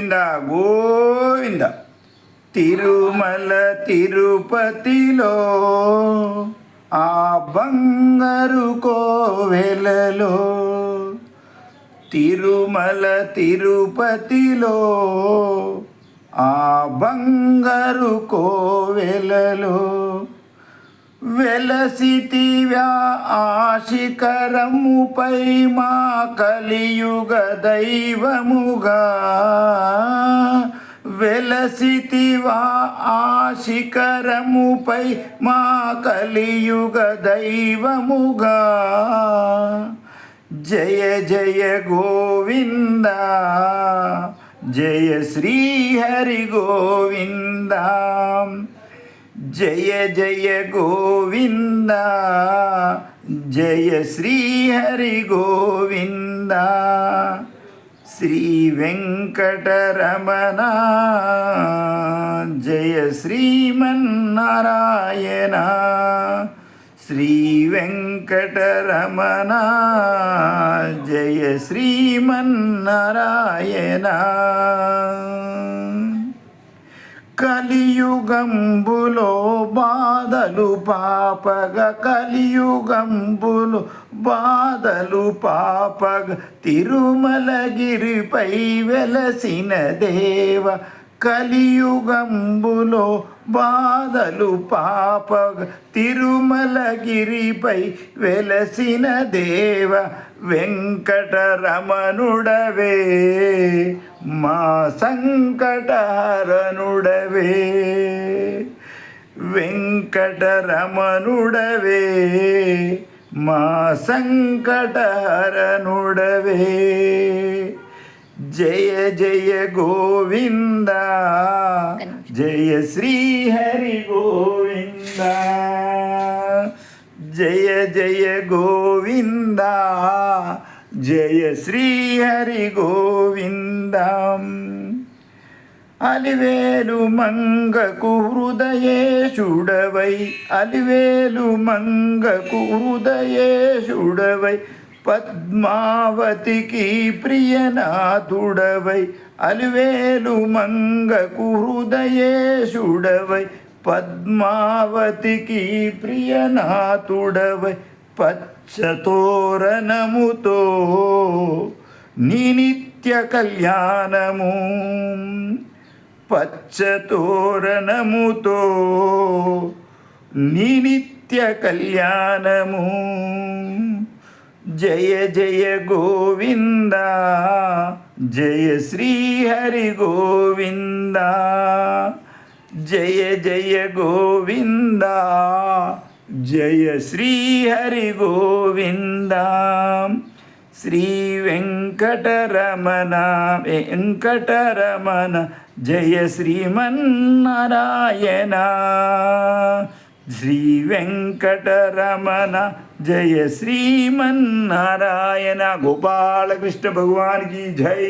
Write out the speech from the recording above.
గోవింద గోవింద. తిరుమల తిరుపతిలో ఆ బంగారు కోవెలలో, తిరుమల తిరుపతిలో ఆ బంగారు కోవెలలో వెలసితివ్యా ఆ శిఖరముపై మా కలియుగ దైవముగా. వెలసితివా ఆ శిఖరముపై మా కలియుగ దైవముగా. జయ జయ గోవింద, జయ శ్రీహరి గోవింద. జయ జయ గోవింద, జయ శ్రీహరి గోవింద. శ్రీ వెంకటరమణ జయ శ్రీమన్నారాయణ. శ్రీ వెంకటరమణ జయ శ్రీమన్నారాయణ. కలియుగంబులో బాధలు పాపగ, కలియుగంబులో బాధలు పాపగ, తిరుమలగిరిపై వెలసిన దేవ. కలియుగంబులో బాధలు పాపగ, తిరుమలగిరిపై వెలసిన దేవ. వెంకటరమణుడవే మా సంకటహరణుడవే. వెంకటరమణుడవే మా సంకటహరణుడవే. జయ జయ గోవింద, జయ శ్రీహరి గోవింద. జయ జయ గోవింద, జయ శ్రీహరి గోవింద. అలివేలు మంగకు హృదయేశుడవై, అలివేలు మంగకు హృదయేశుడవై, పద్మావతికి ప్రియనాథుడవై. అలివేలు మంగకు హృదయేశుడవై, పద్మావతికి ప్రియనాథుడవై. పచ్చతోరణముతో నీ నిత్య కళ్యాణము, పచ్చతోరణముతో నీ నిత్య కళ్యాణము. జయ జయ గోవింద, జయ శ్రీహరి గోవింద. జయ జయ గోవింద, జయ శ్రీహరి గోవింద. శ్రీ వెంకటరమణ వెంకటరమణ జయ శ్రీమన్నారాయణ. శ్రీ వెంకటరమణ జయ శ్రీమన్నారాయణ. గోపాలకృష్ణ భగవాన్ की जय.